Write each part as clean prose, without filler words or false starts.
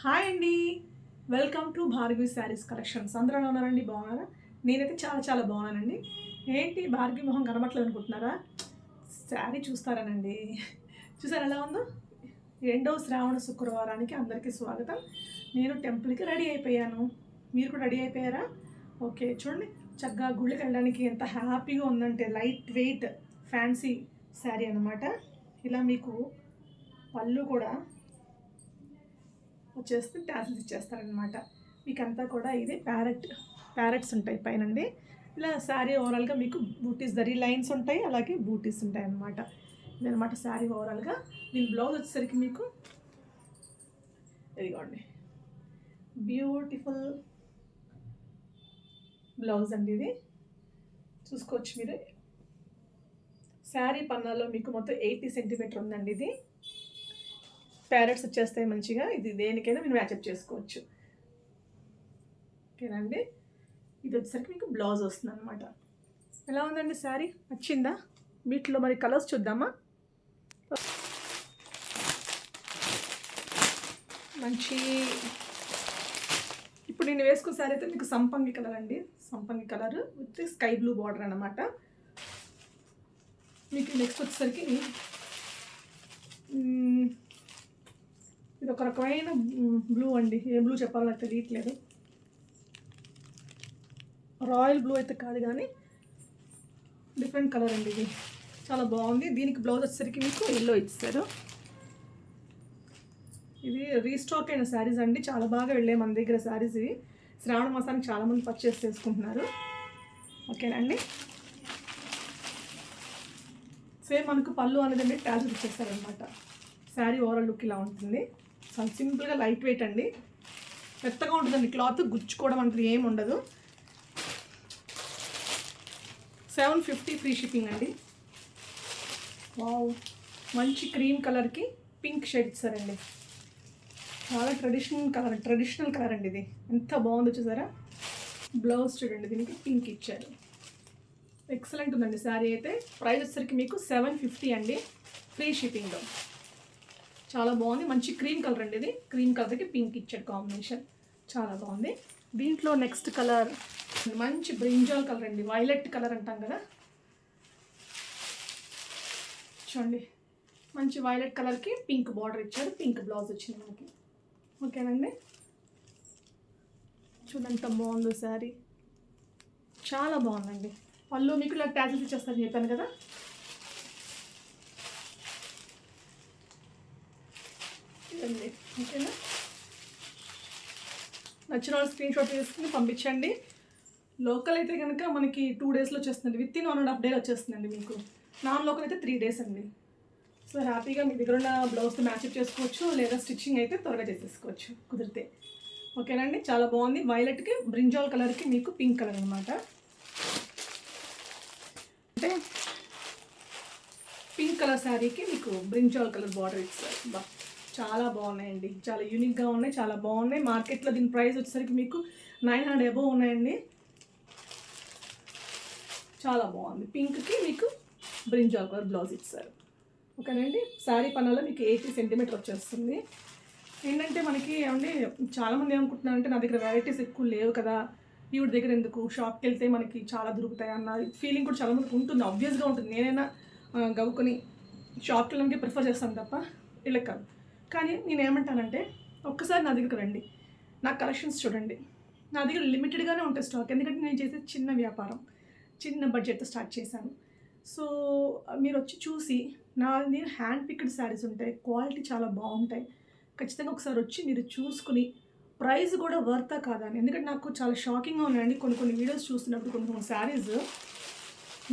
Hi అండి. Welcome to Bhargavi saris collections. అందరూ ఎలా ఉన్నారండి? బాగున్నారా? నేనైతే చాలా చాలా బాగున్నానండి. ఏంటి భార్గవి మొహం కనబట్లేదు అనుకుంటున్నారా? శారీ చూస్తారానండి. చూసారా ఎలా ఉందో? రెండవ శ్రావణ శుక్రవారానికి అందరికీ స్వాగతం. నేను టెంపుల్కి రెడీ అయిపోయాను. మీరు కూడా రెడీ అయిపోయారా? ఓకే, చూడండి చక్కగా గుళ్ళకి వెళ్ళడానికి ఎంత హ్యాపీగా ఉందంటే లైట్ వెయిట్ ఫ్యాన్సీ శారీ అనమాట. ఇలా మీకు పళ్ళు కూడా వచ్చేస్తే ట్యాసెస్ ఇచ్చేస్తారనమాట. మీకు అంతా కూడా ఇది ప్యారెట్స్ ఉంటాయి పైనండి. ఇలా శారీ ఓవరాల్గా మీకు బూటీస్ దరి లైన్స్ ఉంటాయి, అలాగే బూటీస్ ఉంటాయి అన్నమాట. ఇదనమాట శారీ ఓవరాల్గా. దీని బ్లౌజ్ వచ్చేసరికి మీకు ఇదిగోండి బ్యూటిఫుల్ బ్లౌజ్ అండి. ఇది చూసుకోవచ్చు మీరు. శారీ పన్నాలో మీకు మొత్తం 80 సెంటీమీటర్ ఉందండి. ఇది ప్యారెట్స్ వచ్చేస్తాయి మంచిగా. ఇది దేనికైనా మీరు మ్యాచప్ చేసుకోవచ్చు. ఓకేనండి. ఇది వచ్చేసరికి మీకు బ్లౌజ్ వస్తుంది అనమాట. ఎలా ఉందండి శారీ? నచ్చిందా? వీటిలో మరి కలర్స్ చూద్దామా? మంచి ఇప్పుడు నేను వేసుకున్న శారీ అయితే మీకు సంపంగి కలర్ అండి. సంపంగి colour with sky blue border అనమాట. మీకు నెక్స్ట్ వచ్చేసరికి ఇది ఒక రకమైన బ్లూ అండి. ఏ బ్లూ చెప్పాలో నాకు తెలియట్లేదు. రాయల్ బ్లూ అయితే కాదు కానీ డిఫరెంట్ కలర్ అండి. ఇది చాలా బాగుంది. దీనికి బ్లౌజ్ వచ్చేసరికి మీకు ఎల్లో ఇచ్చారు. ఇది రీస్టాక్ అయిన శారీస్ అండి. చాలా బాగా వెళ్ళాయి మన దగ్గర శారీస్. ఇవి శ్రావణ మాసానికి చాలామంది పర్చేస్ చేసుకుంటున్నారు. ఓకేనండి. సేమ్ మనకు పళ్ళు అనేది ట్యాజెస్ ఇచ్చేస్తారనమాట. శారీ ఓవరాల్ లుక్ ఇలా ఉంటుంది. చాలా సింపుల్గా లైట్ వెయిట్ అండి. మెత్తగా ఉంటుందండి క్లాత్. గుచ్చుకోవడం అంటే ఏమి ఉండదు. 750 ఫ్రీ షిప్పింగ్ అండి. వావ్, మంచి క్రీమ్ కలర్కి పింక్ షేడ్ ఇచ్చారండి. చాలా ట్రెడిషనల్ కలర్ అండి. ఇది ఎంత బాగుందో చూసారా? బ్లౌజ్ చూడండి, దీనికి పింక్ ఇచ్చారు. ఎక్సలెంట్ ఉందండి శారీ అయితే. ప్రైస్ వచ్చేసరికి మీకు 750 అండి, ఫ్రీ షిప్పింగ్లో. చాలా బాగుంది. మంచి క్రీమ్ కలర్ అండి. ఇది క్రీమ్ కలర్కి పింక్ ఇచ్చాడు కాంబినేషన్. చాలా బాగుంది. దీంట్లో నెక్స్ట్ కలర్ మంచి బ్రింజాల్ కలర్ అండి. వైలెట్ కలర్ అంటాం కదా, చూడండి. మంచి వైలెట్ కలర్కి పింక్ బార్డర్ ఇచ్చారు. పింక్ బ్లౌజ్ వచ్చింది మనకి. ఓకేనండి. చూడండి ఎంత బాగుందో శారీ. చాలా బాగుందండి. పళ్ళు మీకు ఇలా ట్యాజెస్ ఇచ్చేస్తారని చెప్పాను కదా. ఓకేనా? నచ్చిన వాళ్ళు స్క్రీన్ షాట్ తీసుకుని పంపించండి. లోకల్ అయితే కనుక మనకి 2 డేస్లో వచ్చేస్తుంది. విత్ ఇన్ 1.5 డేలో వచ్చేస్తుందండి మీకు. నాన్ లోకల్ అయితే 3 డేస్ అండి. సో హ్యాపీగా మీ దగ్గర ఉన్న బ్లౌజ్తో మ్యాచప్ చేసుకోవచ్చు, లేదా స్టిచ్చింగ్ అయితే త్వరగా చేసేసుకోవచ్చు కుదిరితే. ఓకేనండి. చాలా బాగుంది. వైలెట్కి బ్రింజాల్ కలర్కి మీకు పింక్ కలర్ అనమాట. అంటే పింక్ కలర్ శారీకి మీకు బ్రింజాల్ కలర్ బార్డర్ ఇస్తారు. బా, చాలా బాగున్నాయండి. చాలా యూనిక్గా ఉన్నాయి, చాలా బాగున్నాయి. మార్కెట్లో దీని ప్రైస్ వచ్చేసరికి మీకు 900 అబోవ్ ఉన్నాయండి. చాలా బాగుంది. పింక్కి మీకు బ్రింజాల్ కలర్ బ్లౌజ్ ఇస్తారు. ఓకేనండి. శారీ పన్నాలో మీకు 80 సెంటీమీటర్ వచ్చేస్తుంది. ఏంటంటే మనకి ఏమంటే చాలామంది ఏమనుకుంటున్నారంటే నా దగ్గర వెరైటీస్ ఎక్కువ లేవు కదా, ఈవిడ దగ్గర ఎందుకు, షాప్కి వెళ్తే మనకి చాలా దొరుకుతాయి అన్న ఫీలింగ్ కూడా చాలామందికి ఉంటుంది. ఆబ్వియస్గా ఉంటుంది. నేనైనా గవ్వుకొని షాప్కి వెళ్ళడానికి ప్రిఫర్ చేస్తాను తప్ప వీళ్ళకి కాదు. కానీ నేను ఏమంటానంటే ఒక్కసారి నా దగ్గరకు రండి, నా కలెక్షన్స్ చూడండి. నా దగ్గర లిమిటెడ్గానే ఉంటాయి స్టాక్. ఎందుకంటే నేను చేసే చిన్న వ్యాపారం, చిన్న బడ్జెట్తో స్టార్ట్ చేశాను. సో మీరు వచ్చి చూసి నేను హ్యాండ్ పిక్డ్ శారీస్ ఉంటాయి, క్వాలిటీ చాలా బాగుంటాయి. ఖచ్చితంగా ఒకసారి వచ్చి మీరు చూసుకుని ప్రైస్ కూడా వర్తా కాదా అని. ఎందుకంటే నాకు చాలా షాకింగ్గా ఉన్నాయండి కొన్ని వీడియోస్ చూస్తున్నప్పుడు. కొన్ని శారీస్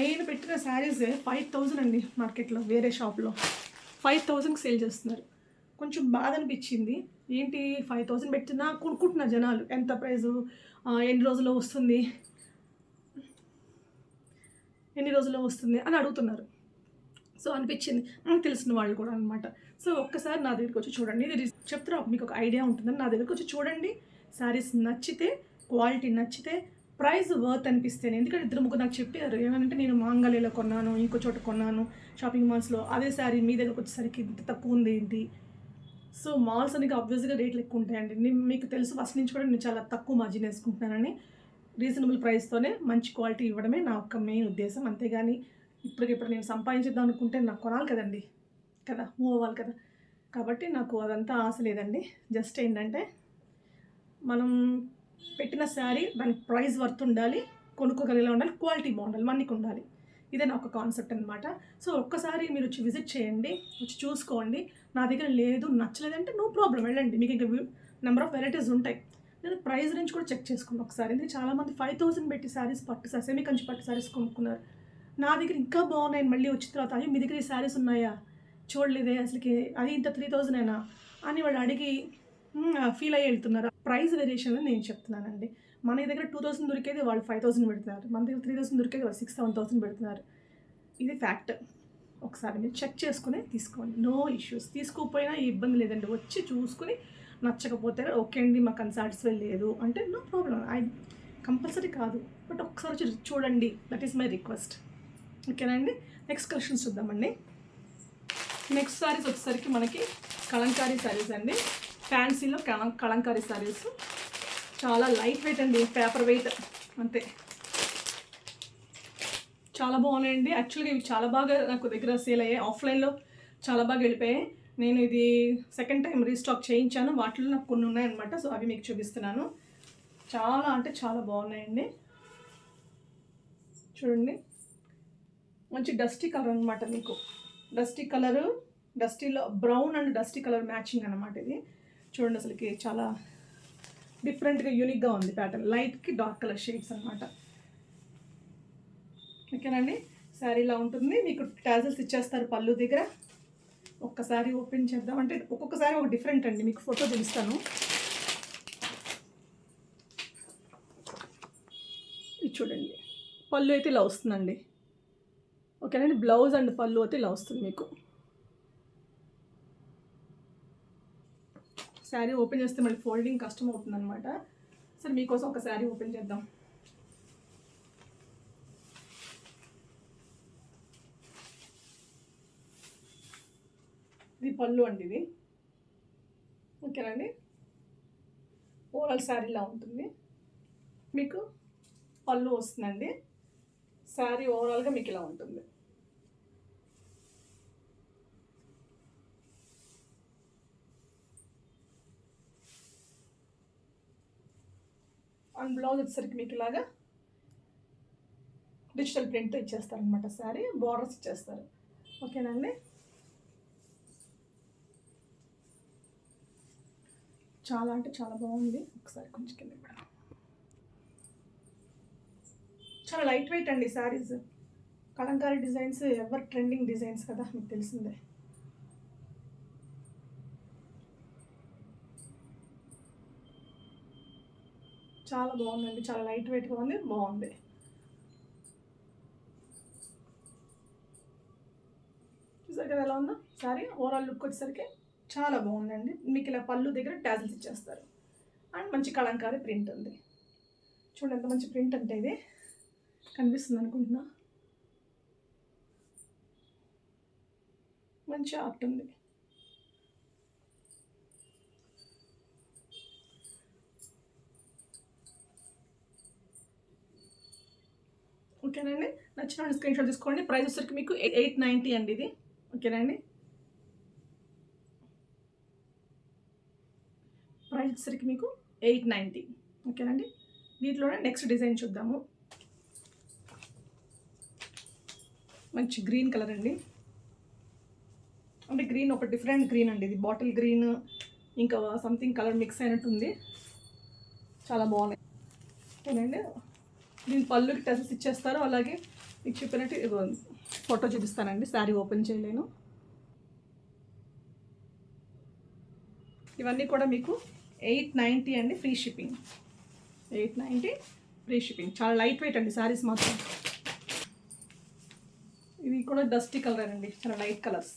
నేను పెట్టిన శారీస్ 5000 అండి మార్కెట్లో. వేరే షాప్లో 5000కి సేల్ చేస్తున్నారు. కొంచెం బాధ అనిపించింది. ఏంటి 5000 పెట్టినా కొనుక్కుంటున్నారు జనాలు. ఎంత ప్రైజు, ఎన్ని రోజుల్లో వస్తుంది అని అడుగుతున్నారు. సో అనిపించింది, నాకు తెలిసిన వాళ్ళు కూడా అనమాట. సో ఒక్కసారి నా దగ్గరికి వచ్చి చూడండి. ఇది చెప్తారా మీకు ఒక ఐడియా ఉంటుందని. నా దగ్గరికి వచ్చి చూడండి. శారీస్ నచ్చితే, క్వాలిటీ నచ్చితే, ప్రైస్ వర్త్ అనిపిస్తేనే. ఎందుకంటే 2-3 నాకు చెప్పారు ఏమంటే నేను మాంగళ్యలో కొన్నాను, ఇంకో చోట కొన్నాను షాపింగ్ మాల్స్లో, అదే శారీ మీ దగ్గరకు వచ్చేసరికి ఇంత తక్కువ ఉంది ఏంటి. సో మాల్స్ అనేది ఆబ్వియస్గా రేట్లు ఎక్కువ ఉంటాయండి. మీకు తెలుసు ఫస్ట్ నుంచి కూడా నేను చాలా తక్కువ మార్జిన్ వేసుకుంటున్నానని. రీజనబుల్ ప్రైస్తోనే మంచి క్వాలిటీ ఇవ్వడమే నా యొక్క మెయిన్ ఉద్దేశం. అంతేగాని ఇప్పటికిప్పుడు నేను సంపాదించేద్దాం అనుకుంటే నాకు కొనాలి కదండి, మూవ్ అవ్వాలి కదా. కాబట్టి నాకు అదంతా ఆశ లేదండి. జస్ట్ ఏంటంటే మనం పెట్టిన శారీ దానికి ప్రైస్ వర్త్ ఉండాలి, కొనుక్కోగలిగేలా ఉండాలి, క్వాలిటీ బాగుండాలి, మనకి ఉండాలి. ఇదే నా ఒక కాన్సెప్ట్ అనమాట. సో ఒక్కసారి మీరు వచ్చి విజిట్ చేయండి, వచ్చి చూసుకోండి. నా దగ్గర లేదు నచ్చలేదంటే నో ప్రాబ్లం, వెళ్ళండి. మీకు ఇంకా నెంబర్ ఆఫ్ వెరైటీస్ ఉంటాయి. లేదా ప్రైస్ నుంచి కూడా చెక్ చేసుకోండి ఒకసారి. ఎందుకంటే చాలామంది 5000 పెట్టి శారీస్ సెమీ కంచి పట్టు శారీస్ కొనుక్కున్నారు. నా దగ్గర ఇంకా బాగున్నాయి మళ్ళీ వచ్చిన తర్వాత, అయ్యో మీ దగ్గర ఈ శారీస్ ఉన్నాయా, చూడలేదే అసలుకి, అది ఇంత 3000 అని వాళ్ళు అడిగి ఫీల్ అయ్యి వెళ్తున్నారు. ప్రైస్ వేరియేషన్ నేను చెప్తున్నానండి. మన దగ్గర 2000 దొరికేది వాళ్ళు 5000 పెడుతున్నారు, మన దగ్గర 3000 దొరికేది వాళ్ళు 6,000-7,000 పెడుతున్నారు. ఇది ఫ్యాక్ట్. ఒకసారి మీరు చెక్ చేసుకుని తీసుకోండి, నో ఇష్యూస్. తీసుకోకపోయినా ఇబ్బంది లేదండి. వచ్చి చూసుకుని నచ్చకపోతే ఓకే అండి మాకు అన్సాటిస్ఫై లేదు అంటే నో ప్రాబ్లం. కంపల్సరీ కాదు, బట్ ఒకసారి వచ్చి చూడండి, దట్ ఈస్ మై రిక్వెస్ట్. ఓకేనండి. నెక్స్ట్ కలెక్షన్స్ చూద్దామండి. నెక్స్ట్ శారీస్ వచ్చేసరికి మనకి కలంకారీ శారీస్ అండి. ఫ్యాన్సీలో కలంకారీ శారీస్ చాలా లైట్ వెయిట్ అండి, పేపర్ వెయిట్ అంతే. చాలా బాగున్నాయండి. యాక్చువల్గా ఇవి చాలా బాగా నాకు దగ్గర సేల్ అయ్యాయి, ఆఫ్లైన్లో చాలా బాగా వెళ్ళిపోయాయి. నేను ఇది సెకండ్ టైం రీస్టాక్ చేయించాను, వాటిలో నాకు కొన్ని ఉన్నాయన్నమాట. సో అవి మీకు చూపిస్తున్నాను. చాలా అంటే చాలా బాగున్నాయండి. చూడండి, మంచి డస్టీ కలర్ అనమాట. మీకు డస్టీ కలరు, డస్టీలో brown and dusty colour matching అనమాట ఇది. చూడండి అసలుకి చాలా డిఫరెంట్గా యూనిక్గా ఉంది ప్యాటర్న్. లైట్కి డార్క్ కలర్ షేడ్స్ అనమాట. ఓకేనండి. శారీ ఇలా ఉంటుంది. మీకు టాజల్స్ ఇచ్చేస్తారు పళ్ళు దగ్గర. ఒక్కసారి ఓపెన్ చేద్దాం అంటే ఒక్కొక్కసారి ఒక డిఫరెంట్ అండి. మీకు ఫోటో చూపిస్తాను. ఇది చూడండి, పళ్ళు అయితే ఇలా వస్తుందండి. ఓకేనండి. బ్లౌజ్ అండ్ పళ్ళు అయితే ఇలా వస్తుంది మీకు. శారీ ఓపెన్ చేస్తే మళ్ళీ ఫోల్డింగ్ కష్టం అవుతుంది అనమాట. సరే మీకోసం ఒక శారీ ఓపెన్ చేద్దాం. ఇది పళ్ళు అండి ఇది. ఓకేనండి. ఓవరాల్ శారీ ఇలా ఉంటుంది. మీకు పళ్ళు వస్తుందండి. శారీ ఓవరాల్గా మీకు ఇలా ఉంటుంది. అండ్ బ్లౌజ్ వచ్చేసరికి మీకు ఇలాగా డిజిటల్ ప్రింట్తో ఇచ్చేస్తారు అనమాట. శారీ బార్డర్స్ ఇచ్చేస్తారు. ఓకేనండి. చాలా అంటే చాలా బాగుంది. ఒకసారి కొంచెం కింద కూడా చాలా లైట్ వెయిట్ అండి saris. Kalamkari designs ever trending designs కదా, మీకు తెలిసిందే. చాలా బాగుందండి, చాలా లైట్ వెయిట్గా ఉంది, బాగుంది. చూసారు కదా ఎలా ఉందో సారీ. ఓవరాల్ లుక్ వచ్చేసరికి చాలా బాగుందండి. మీకు ఇలా పళ్ళు దగ్గర టాజిల్స్ ఇచ్చేస్తారు అండ్ మంచి కలంకారీ ప్రింట్ ఉంది. చూడండి ఎంత మంచి ప్రింట్ అంటే ఇది కనిపిస్తుంది అనుకుంటున్నా. మంచి ఆర్ట్ ఉంది. ఓకేనండి. నచ్చిన స్క్రీన్ షాట్ తీసుకోండి. ప్రైస్ వచ్చరికి మీకు 890 అండి ఇది. ఓకేనండి. ప్రైస్ వచ్చరికి మీకు 890. ఓకేనండి. దీంట్లోనే నెక్స్ట్ డిజైన్ చూద్దాము. మంచి గ్రీన్ కలర్ అండి. అంటే గ్రీన్ ఒక డిఫరెంట్ గ్రీన్ అండి ఇది. బాటిల్ గ్రీన్ ఇంకా సంథింగ్ కలర్ మిక్స్ అయినట్టుంది. చాలా బాగున్నాయి. ఓకేనండి. దీని పళ్ళుకి టెసెస్ ఇచ్చేస్తారు. అలాగే మీకు చెప్పినట్టు ఫోటో చూపిస్తానండి. శారీ ఓపెన్ చేయలేను. ఇవన్నీ కూడా మీకు 890 అండి, ఫ్రీ షిప్పింగ్. 890 free shipping. చాలా లైట్ వెయిట్ అండి శారీస్ మాత్రం. ఇది కూడా డస్టీ కలర్ అండి, చాలా లైట్ కలర్స్.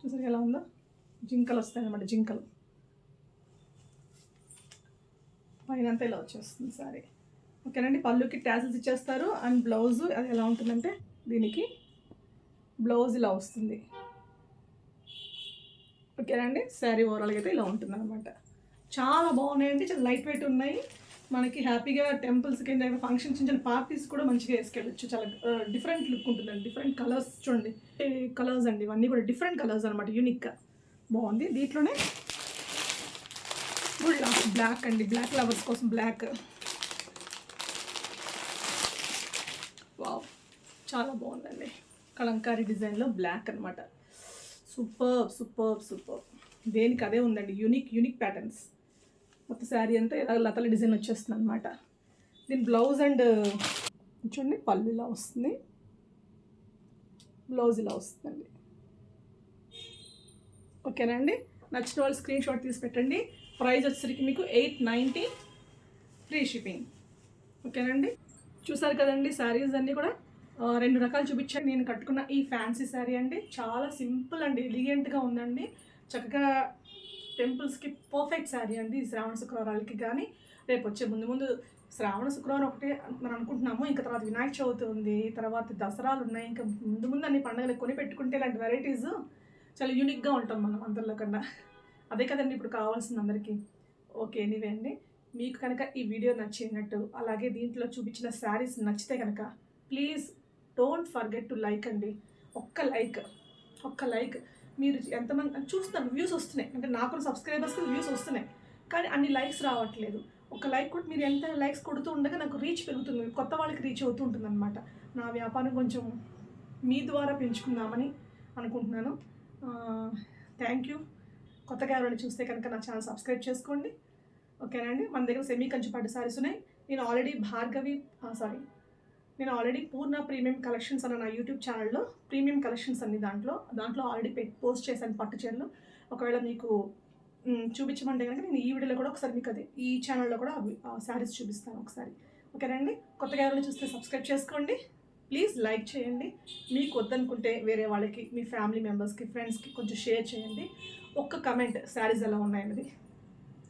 చూసారు ఎలా ఉందో, జింకలు వస్తాయి అన్నమాట. జింకలు పైన అంతా ఇలా వచ్చేస్తుంది సారీ. ఓకేనండి. పళ్ళుకి టాసిల్స్ ఇచ్చేస్తారు అండ్ బ్లౌజ్ అది ఎలా ఉంటుందంటే దీనికి బ్లౌజ్ ఇలా వస్తుంది. ఓకేనండి. శారీ ఓవరాల్గా అయితే ఇలా ఉంటుంది అనమాట. చాలా బాగున్నాయండి, చాలా లైట్ వెయిట్ ఉన్నాయి. మనకి హ్యాపీగా టెంపుల్స్కి ఏంటంటే ఫంక్షన్స్, చిన్న చిన్న పార్టీస్ కూడా మంచిగా వేసుకెళ్ళచ్చు. చాలా డిఫరెంట్ లుక్ ఉంటుందండి. డిఫరెంట్ కలర్స్ చూడండి, కలర్స్ అండి ఇవన్నీ కూడా డిఫరెంట్ కలర్స్ అనమాట, యూనిక్గా బాగుంది. దీంట్లోనే బ్లాక్ అండి, బ్లాక్ లవర్స్ కోసం బ్లాక్. వావ్, చాలా బాగుందండి. కలంకారీ డిజైన్లో బ్లాక్ అనమాట. Super super super. దేనికి అదే ఉందండి, యూనిక్ ప్యాటర్న్స్. మొత్తం శారీ అంతా ఇలా లతల డిజైన్ వచ్చేస్తుంది అనమాట. దీని బ్లౌజ్ అండ్ చూడండి, పళ్ళు ఇలా వస్తుంది, బ్లౌజ్ ఇలా వస్తుందండి. ఓకేనండి. నచ్చిన వాళ్ళు స్క్రీన్ షాట్ తీసి పెట్టండి. ప్రైస్ వచ్చేసరికి మీకు 890 ఫ్రీ షిప్పింగ్. ఓకేనండి. చూసారు కదండి శారీస్ అన్నీ కూడా 2 రకాలు చూపించాను. నేను కట్టుకున్న ఈ ఫ్యాన్సీ శారీ అండి చాలా సింపుల్ అండి, ఎలిగెంట్గా ఉందండి. చక్కగా టెంపుల్స్కి పర్ఫెక్ట్ శారీ అండి. శ్రావణ శుక్రవారాలకి కానీ రేపు వచ్చే ముందు శ్రావణ శుక్రవారం ఒకటే మనం అనుకుంటున్నాము, ఇంకా తర్వాత వినాయక చవితి ఉంది, తర్వాత దసరాలు ఉన్నాయి, ఇంకా ముందు అన్ని పండుగలు కొని పెట్టుకుంటే ఇలాంటి వెరైటీస్ చాలా యూనిక్గా ఉంటాం మనం అందరిలో కన్నా. అదే కదండి ఇప్పుడు కావాల్సింది అందరికీ. ఓకే, ఎనీవే అండి, మీకు కనుక ఈ వీడియో నచ్చినట్టు, అలాగే దీంట్లో చూపించిన శారీస్ నచ్చితే కనుక please don't forget to like అండి. ఒక్క లైక్ మీరు ఎంతమంది చూస్తున్నారు, వ్యూస్ వస్తున్నాయి అంటే నాకు సబ్స్క్రైబర్స్కి వ్యూస్ వస్తున్నాయి, కానీ అన్ని లైక్స్ రావట్లేదు. ఒక లైక్ కూడా మీరు ఎంత లైక్స్ కొడుతూ ఉండగా నాకు రీచ్ పెరుగుతుంది, కొత్త వాళ్ళకి రీచ్ అవుతూ ఉంటుంది అనమాట. నా వ్యాపారం కొంచెం మీ ద్వారా పెంచుకుందామని అనుకుంటున్నాను. Thank you. కొత్తగా ఎవరైనా చూస్తే కనుక నా ఛానల్ సబ్స్క్రైబ్ చేసుకోండి. ఓకేనండి. మన దగ్గర సెమీ కంచి పట్టు సారీస్ ఉన్నాయి. నేను ఆల్రెడీ పూర్ణ ప్రీమియం కలెక్షన్స్ అన్న నా యూట్యూబ్ ఛానల్లో ప్రీమియం కలెక్షన్స్ అన్ని దాంట్లో ఆల్రెడీ పోస్ట్ చేశాను పట్టు చీరలు. ఒకవేళ మీకు చూపించమంటే కనుక నేను ఈ వీడియోలో కూడా ఒకసారి మీకు ఈ ఛానల్లో కూడా శారీస్ చూపిస్తాను ఒకసారి. ఓకేనండి. కొత్తగా ఎవరైనా చూస్తే సబ్స్క్రైబ్ చేసుకోండి. ప్లీజ్ లైక్ చేయండి. మీకు వద్దనుకుంటే వేరే వాళ్ళకి, మీ ఫ్యామిలీ మెంబర్స్కి, ఫ్రెండ్స్కి కొంచెం షేర్ చేయండి. ఒక్క కమెంట్ శారీస్ ఎలా ఉన్నాయన్నది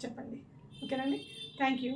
చెప్పండి. ఓకేనండి. Thank you.